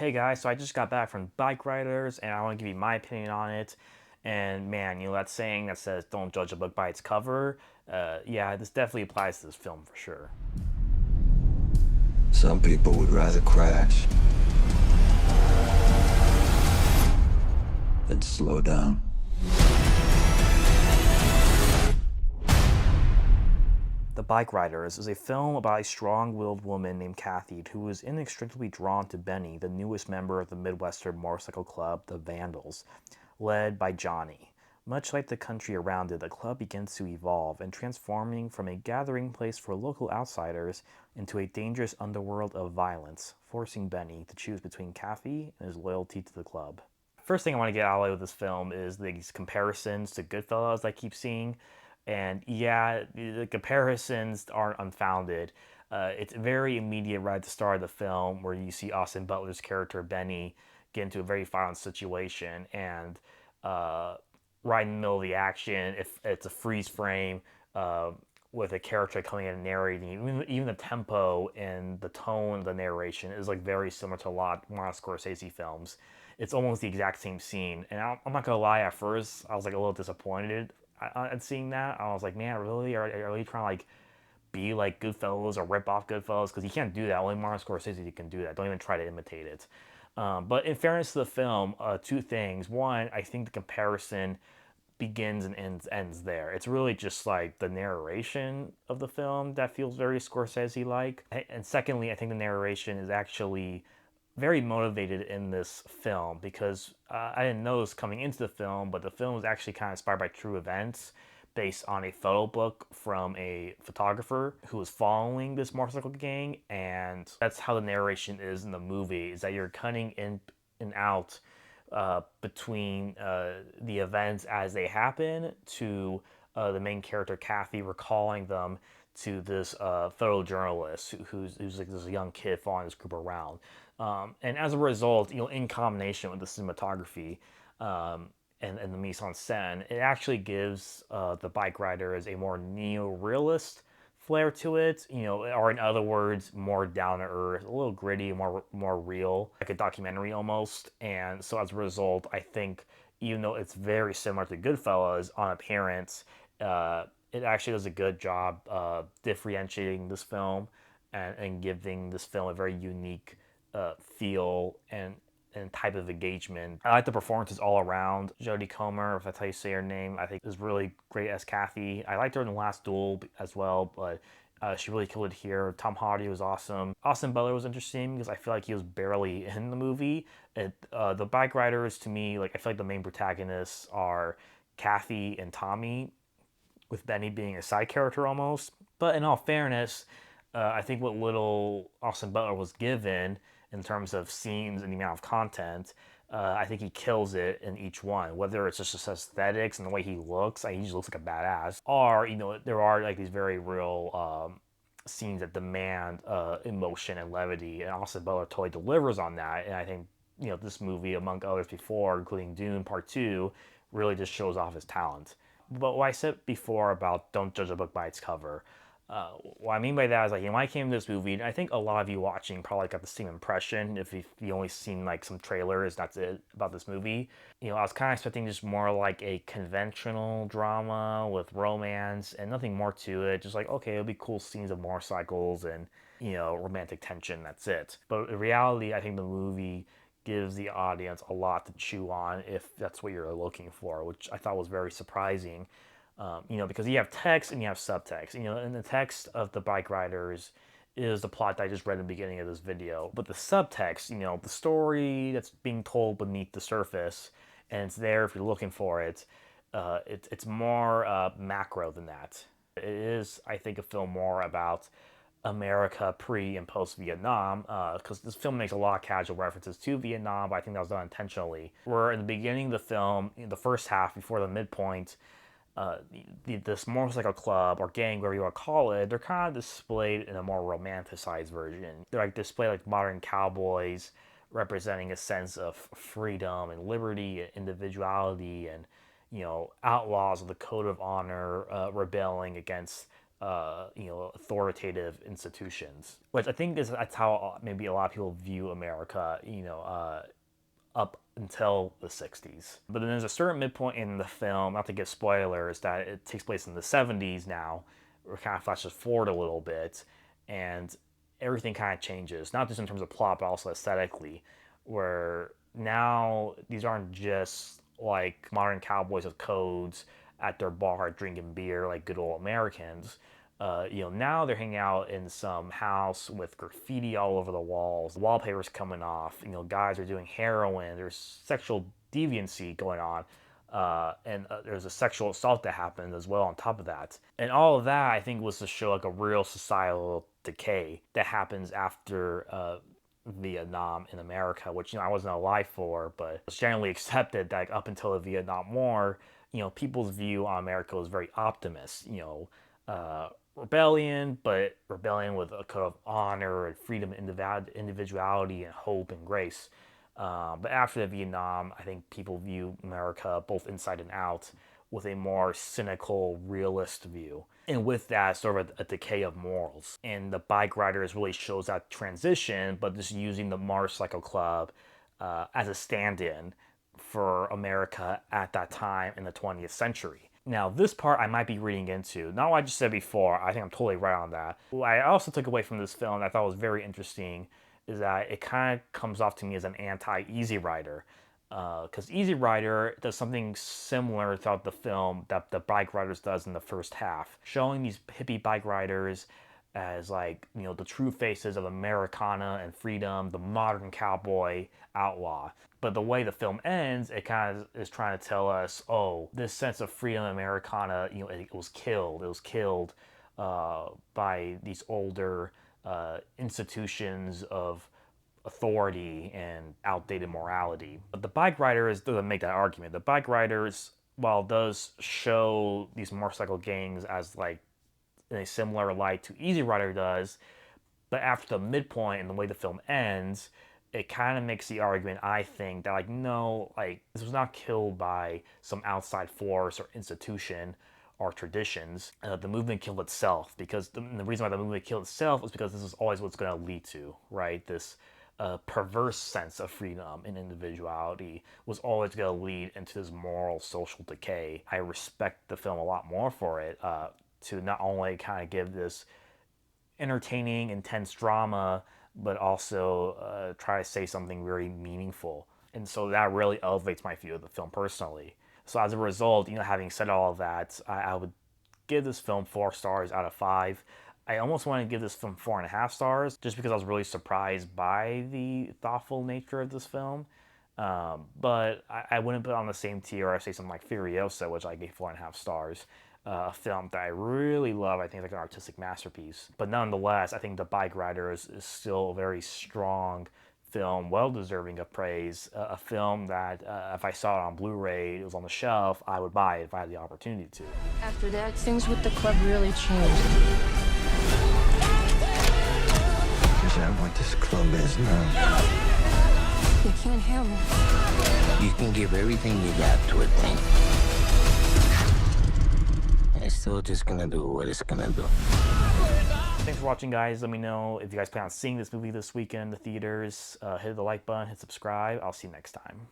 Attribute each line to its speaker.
Speaker 1: Hey guys, so I just got back from Bikeriders and I want to give you my opinion on it. And man, that saying that says don't judge a book by its cover, yeah, this definitely applies to this film for sure.
Speaker 2: Some people would rather crash than slow down.
Speaker 1: The Bikeriders is a film about a strong-willed woman named Kathy who is inextricably drawn to Benny, the newest member of the Midwestern motorcycle club, the Vandals, led by Johnny. Much like the country around it, the club begins to evolve and transforming from a gathering place for local outsiders into a dangerous underworld of violence, forcing Benny to choose between Kathy and his loyalty to the club. First thing I want to get out of the way with this film is these comparisons to Goodfellas I keep seeing. And yeah, the comparisons aren't unfounded. It's very immediate right at the start of the film where you see Austin Butler's character Benny get into a very violent situation, and uh, right in the middle of the action, if it's a freeze frame uh, with a character coming in and narrating, even the tempo and the tone of the narration is like very similar to a lot of Martin Scorsese films. It's almost the exact same scene, and I'm not gonna lie. At first, I was like a little disappointed at seeing that. I was like, man, really? Are you really trying to like be like Goodfellas or rip off Goodfellas? Because you can't do that. Only Martin Scorsese can do that. Don't even try to imitate it. But in fairness to the film, two things. One, I think the comparison begins and ends there. It's really just like the narration of the film that feels very Scorsese like. And secondly, I think the narration is actually very motivated in this film because I didn't know this coming into the film, but the film was actually kind of inspired by true events based on a photo book from a photographer who was following this motorcycle gang, and that's how the narration is in the movie. Is that you're cutting in and out between the events as they happen to the main character Kathy recalling them to this photojournalist who's like this young kid following this group around. And as a result, in combination with the cinematography and the mise en scène, it actually gives the Bikeriders a more neo-realist flair to it, or in other words, more down to earth, a little gritty, more real, like a documentary almost. And so as a result, I think even though it's very similar to Goodfellas on appearance, it actually does a good job differentiating this film and giving this film a very unique feel and type of engagement. I like the performances all around. Jodie Comer, if that's how you say her name, I think is really great as Kathy. I liked her in The Last Duel as well, but she really killed it here. Tom Hardy was awesome. Austin Butler was interesting because I feel like he was barely in the movie. The Bikeriders, to me, like I feel like the main protagonists are Kathy and Tommy, with Benny being a side character almost. But in all fairness, I think what little Austin Butler was given in terms of scenes and the amount of content, I think he kills it in each one. Whether it's just his aesthetics and the way he looks, he just looks like a badass. Or there are like these very real scenes that demand emotion and levity, and Austin Butler totally delivers on that. And I think this movie, among others before, including Dune Part Two, really just shows off his talent. But what I said before about don't judge a book by its cover, what I mean by that is like when I came to this movie, and I think a lot of you watching probably got the same impression if you only seen like some trailers, that's it about this movie. I was kind of expecting just more like a conventional drama with romance and nothing more to it. Just like okay, it'll be cool scenes of motorcycles and romantic tension. That's it. But in reality, I think the movie gives the audience a lot to chew on if that's what you're looking for, which I thought was very surprising. Because you have text and you have subtext. And the text of the Bikeriders is the plot that I just read in the beginning of this video. But the subtext, the story that's being told beneath the surface, and it's there if you're looking for it. It's more macro than that. It is, I think, a film more about America pre and post Vietnam, because this film makes a lot of casual references to Vietnam, but I think that was done intentionally. Where in the beginning of the film, in the first half, before the midpoint, this motorcycle club or gang, whatever you want to call it, they're kind of displayed in a more romanticized version. They're like displayed like modern cowboys, representing a sense of freedom and liberty and individuality, and outlaws of the code of honor rebelling against authoritative institutions, which I think that's how maybe a lot of people view America, up until the 60s. But then there's a certain midpoint in the film, not to give spoilers, that it takes place in the 70s now, where it kind of flashes forward a little bit, and everything kind of changes, not just in terms of plot, but also aesthetically, where now these aren't just like modern cowboys with codes at their bar drinking beer like good old Americans. Now they're hanging out in some house with graffiti all over the walls, wallpaper's coming off. Guys are doing heroin. There's sexual deviancy going on, and there's a sexual assault that happens as well on top of that. And all of that, I think, was to show like a real societal decay that happens after Vietnam in America, which I wasn't alive for, but it's generally accepted that like, up until the Vietnam War, people's view on America was very optimist. Rebellion, but rebellion with a code of honor and freedom, individuality, and hope and grace. But after the Vietnam, I think people view America both inside and out with a more cynical, realist view. And with that, sort of a decay of morals. And the Bikeriders really shows that transition, but just using the motorcycle club as a stand-in for America at that time in the 20th century. Now, this part I might be reading into. Not what I just said before, I think I'm totally right on that. What I also took away from this film that I thought was very interesting is that it kind of comes off to me as an anti-Easy Rider. Because Easy Rider does something similar throughout the film that the Bikeriders does in the first half, showing these hippie bike riders as like the true faces of Americana and freedom, the modern cowboy outlaw. But the way the film ends, it kind of is trying to tell us, oh, this sense of freedom Americana, it was killed. It was killed by these older institutions of authority and outdated morality. But the Bikeriders doesn't make that argument. The Bikeriders, while it does show these motorcycle gangs as like in a similar light to Easy Rider does, but after the midpoint and the way the film ends, it kind of makes the argument, I think, that like no, like this was not killed by some outside force or institution or traditions. The movement killed itself, because the reason why the movement killed itself is because this is always what's going to lead to, right? This perverse sense of freedom and individuality was always going to lead into this moral social decay. I respect the film a lot more for it, to not only kind of give this entertaining, intense drama, but also try to say something very meaningful. And so that really elevates my view of the film personally. So as a result, having said all of that, I would give this film 4 stars out of 5. I almost want to give this film 4.5 stars, just because I was really surprised by the thoughtful nature of this film. But I wouldn't put it on the same tier as say something like Furiosa, which I gave 4.5 stars. A film that I really love. I think it's like an artistic masterpiece. But nonetheless, I think The Bikeriders is still a very strong film, well deserving of praise. A film that if I saw it on Blu-ray, it was on the shelf, I would buy it if I had the opportunity to.
Speaker 3: After that, things with the club really changed.
Speaker 2: Is that what this club is now?
Speaker 3: You can't handle.
Speaker 4: You can give everything you got to a thing. It's still just gonna do what it's gonna do.
Speaker 1: Thanks for watching, guys. Let me know if you guys plan on seeing this movie this weekend in the theaters. Hit the like button, hit subscribe. I'll see you next time.